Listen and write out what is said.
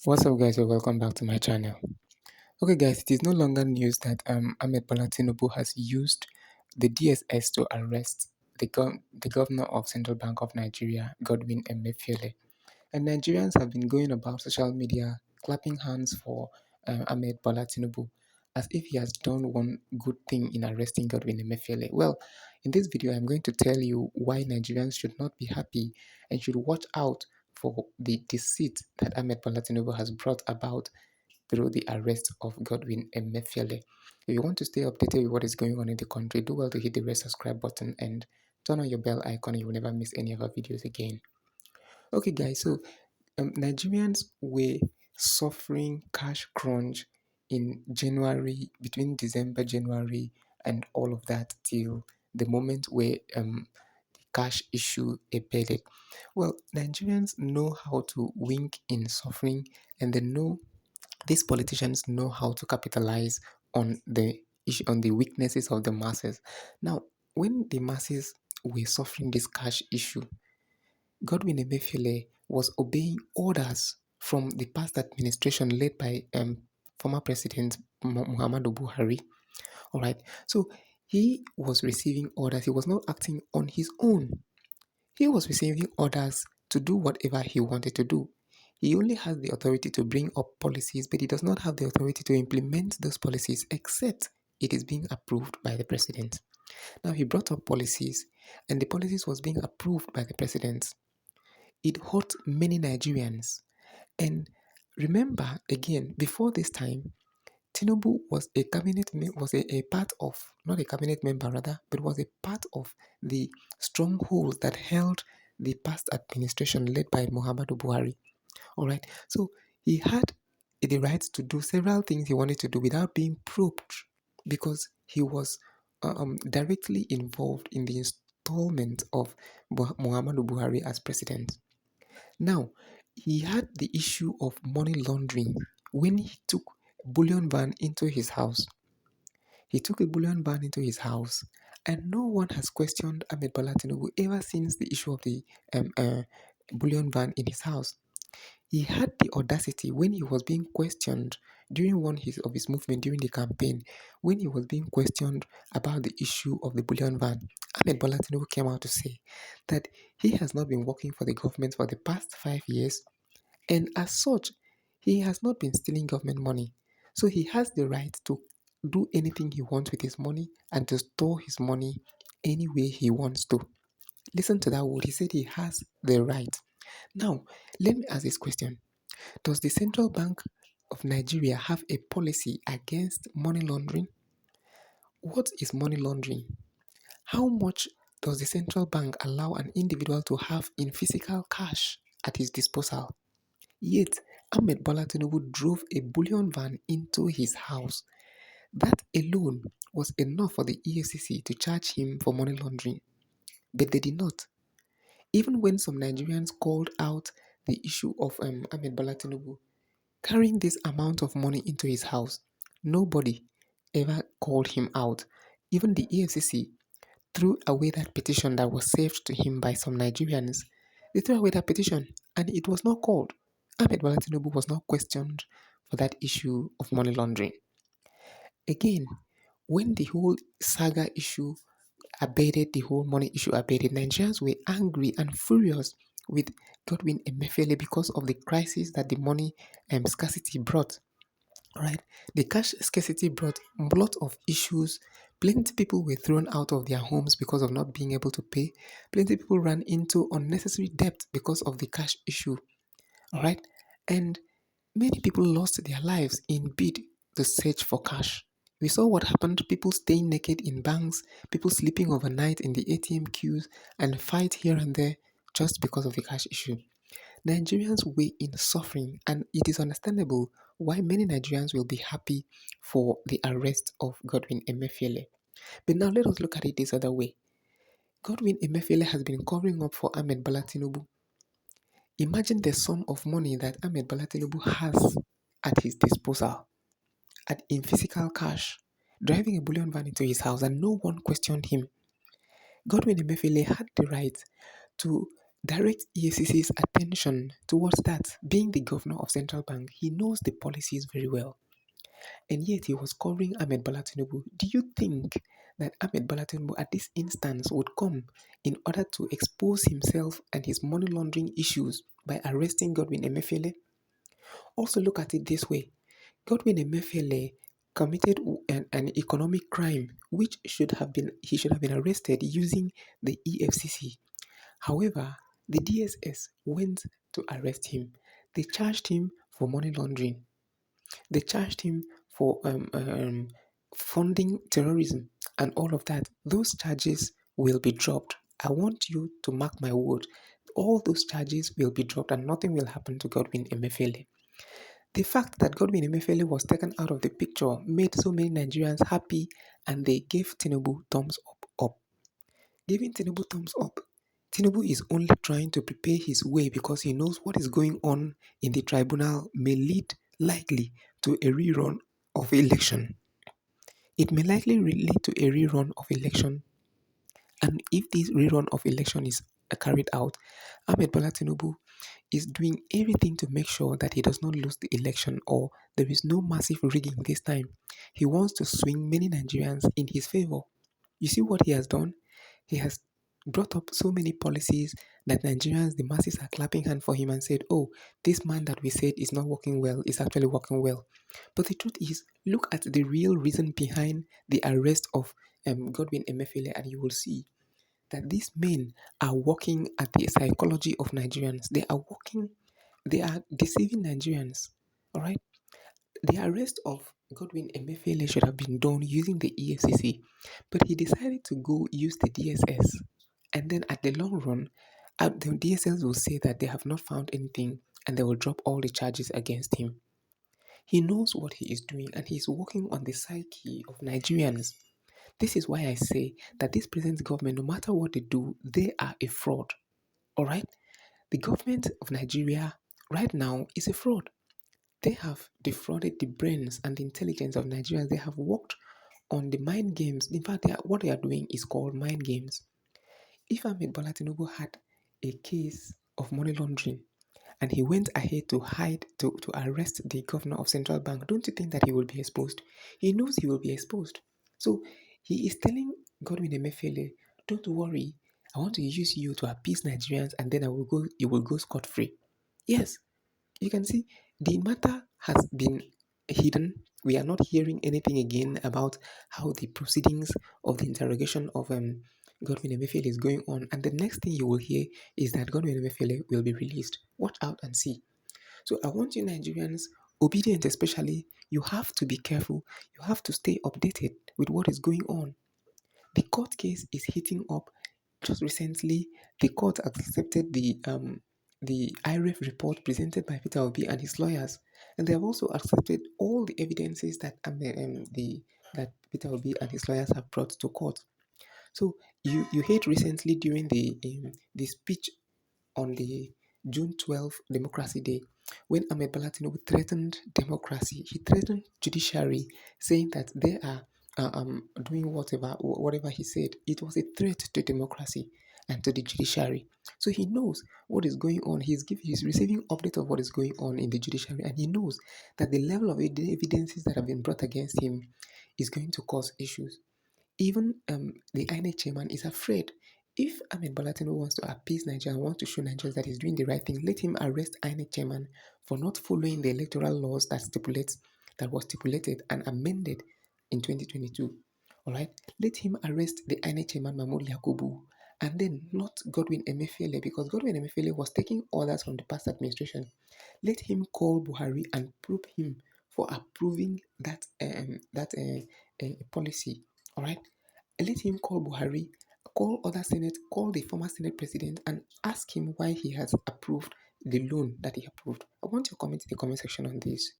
What's up, guys? Welcome back to my channel. Okay, guys, it is no longer news that Ahmed Bola Tinubu has used the DSS to arrest the governor of Central Bank of Nigeria, Godwin Emefiele. And Nigerians have been going about social media clapping hands for Ahmed Bola Tinubu as if he has done one good thing in arresting Godwin Emefiele. Well, in this video, I'm going to tell you why Nigerians should not be happy and should watch out for the deceit that Ahmed Bola Tinubu has brought about through the arrest of Godwin Emefiele. If you want to stay updated with what is going on in the country, do well to hit the red subscribe button and turn on your bell icon and you will never miss any of our videos again. Okay, guys, so Nigerians were suffering cash crunch in January, between December, January, and all of that till the moment where the cash issue abated. Well, Nigerians know how to wink in suffering, and they know these politicians know how to capitalize on the issue, on the weaknesses of the masses. Now, when the masses were suffering this cash issue, Godwin Emefiele was obeying orders from the past administration led by former President Muhammadu Buhari. All right, so he was receiving orders. He was not acting on his own. He was receiving orders to do whatever he wanted to do. He only has the authority to bring up policies, but he does not have the authority to implement those policies except it is being approved by the president. Now he brought up policies, and the policies was being approved by the president. It hurt many Nigerians. And remember again, before this time, Tinubu was a a part of, not a cabinet member rather, but was a part of the strongholds that held the past administration led by Muhammadu Buhari. All right, so he had the right to do several things he wanted to do without being probed because he was directly involved in the installment of Muhammadu Buhari as president. Now, he had the issue of money laundering when he took bullion van into his house. He took a bullion van into his house, and no one has questioned Ahmed Bola Tinubu ever since the issue of the bullion van in his house. He had the audacity when he was being questioned during of his movement during the campaign, when he was being questioned about the issue of the bullion van. Ahmed Bola Tinubu came out to say that he has not been working for the government for the past 5 years, and as such, he has not been stealing government money. So he has the right to do anything he wants with his money and to store his money any way he wants to. Listen to that word. He said he has the right. Now, let me ask this question. Does the Central Bank of Nigeria have a policy against money laundering? What is money laundering? How much does the central bank allow an individual to have in physical cash at his disposal? Yet, Ahmed Bola Tinubu drove a bullion van into his house. That alone was enough for the EFCC to charge him for money laundering. But they did not. Even when some Nigerians called out the issue of Ahmed Bola Tinubu carrying this amount of money into his house, nobody ever called him out. Even the EFCC threw away that petition that was saved to him by some Nigerians. They threw away that petition and it was not called. Ahmed Bola Tinubu was not questioned for that issue of money laundering. Again, when the whole saga issue abated, the whole money issue abated, Nigerians were angry and furious with Godwin Emefiele because of the crisis that the money scarcity brought. Right? The cash scarcity brought a lot of issues. Plenty people were thrown out of their homes because of not being able to pay. Plenty people ran into unnecessary debt because of the cash issue. All right? And many people lost their lives in bid to search for cash. We saw what happened, people staying naked in banks, people sleeping overnight in the ATM queues, and fight here and there just because of the cash issue. Nigerians were in suffering, and it is understandable why many Nigerians will be happy for the arrest of Godwin Emefiele. But now let us look at it this other way. Godwin Emefiele has been covering up for Ahmed Bola Tinubu. Imagine the sum of money that Ahmed Bola Tinubu has at his disposal, in physical cash, driving a bullion van into his house, and no one questioned him. Godwin Emefiele had the right to direct EFCC's attention towards that. Being the governor of central bank, he knows the policies very well. And yet he was covering Ahmed Bola Tinubu. Do you think that Ahmed Bola Tinubu at this instance would come in order to expose himself and his money laundering issues by arresting Godwin Emefiele? Also look at it this way. Godwin Emefiele committed an economic crime which he should have been arrested using the EFCC. However, the DSS went to arrest him. They charged him for money laundering. They charged him for funding terrorism and all of that. Those charges will be dropped. I want you to mark my word. All those charges will be dropped and nothing will happen to Godwin Emefiele. The fact that Godwin Emefiele was taken out of the picture made so many Nigerians happy and they gave Tinubu thumbs up. Giving Tinubu thumbs up. Tinubu is only trying to prepare his way because he knows what is going on in the tribunal may lead likely to a rerun of election. It may likely lead to a rerun of election, and if this rerun of election is carried out, Ahmed Bola Tinubu is doing everything to make sure that he does not lose the election or there is no massive rigging this time. He wants to swing many Nigerians in his favor. You see what he has done? He has brought up so many policies that Nigerians, the masses, are clapping hand for him and said, oh, this man that we said is not working well is actually working well. But the truth is, look at the real reason behind the arrest of Godwin Emefiele and you will see that these men are working at the psychology of Nigerians. They are deceiving Nigerians. All right. The arrest of Godwin Emefiele should have been done using the EFCC, but he decided to go use the DSS. And then at the long run, the DSS will say that they have not found anything and they will drop all the charges against him. He knows what he is doing and he's working on the psyche of Nigerians. This is why I say that this present government, no matter what they do, they are a fraud. All right? The government of Nigeria right now is a fraud. They have defrauded the brains and the intelligence of Nigerians. They have worked on the mind games. In fact, what they are doing is called mind games. If Ahmed Bola Tinubu had a case of money laundering and he went ahead to to arrest the governor of central bank, don't you think that he will be exposed? He knows he will be exposed. So he is telling Godwin Emefiele, don't worry, I want to use you to appease Nigerians and then you will go scot-free. Yes, you can see the matter has been hidden. We are not hearing anything again about how the proceedings of the interrogation of Godwin Emefiele is going on. And the next thing you will hear is that Godwin Emefiele will be released. Watch out and see. So I want you Nigerians, obedient especially, you have to be careful. You have to stay updated with what is going on. The court case is heating up. Just recently, the court accepted the IREF report presented by Peter Obi and his lawyers, and they have also accepted all the evidences that that Peter Obi and his lawyers have brought to court. So you heard recently during the speech on the June 12th Democracy Day, when Ahmed Bola Tinubu threatened democracy, he threatened judiciary, saying that they are doing whatever he said. It was a threat to democracy and to the judiciary. So he knows what is going on. He's receiving update of what is going on in the judiciary, and he knows that the level of evidences that have been brought against him is going to cause issues. Even the INEC chairman is afraid. If Ahmed Bola Tinubu wants to appease Nigeria and wants to show Nigerians that he's doing the right thing, let him arrest INEC chairman for not following the electoral laws that was stipulated and amended in 2022. All right, let him arrest the INEC chairman Mahmoud Yakubu and then not Godwin Emefiele because Godwin Emefiele was taking orders from the past administration. Let him call Buhari and probe him for approving that policy. All right, let him call Buhari, call other Senate, call the former Senate president, and ask him why he has approved the loan that he approved. I want your comment in the comment section on this.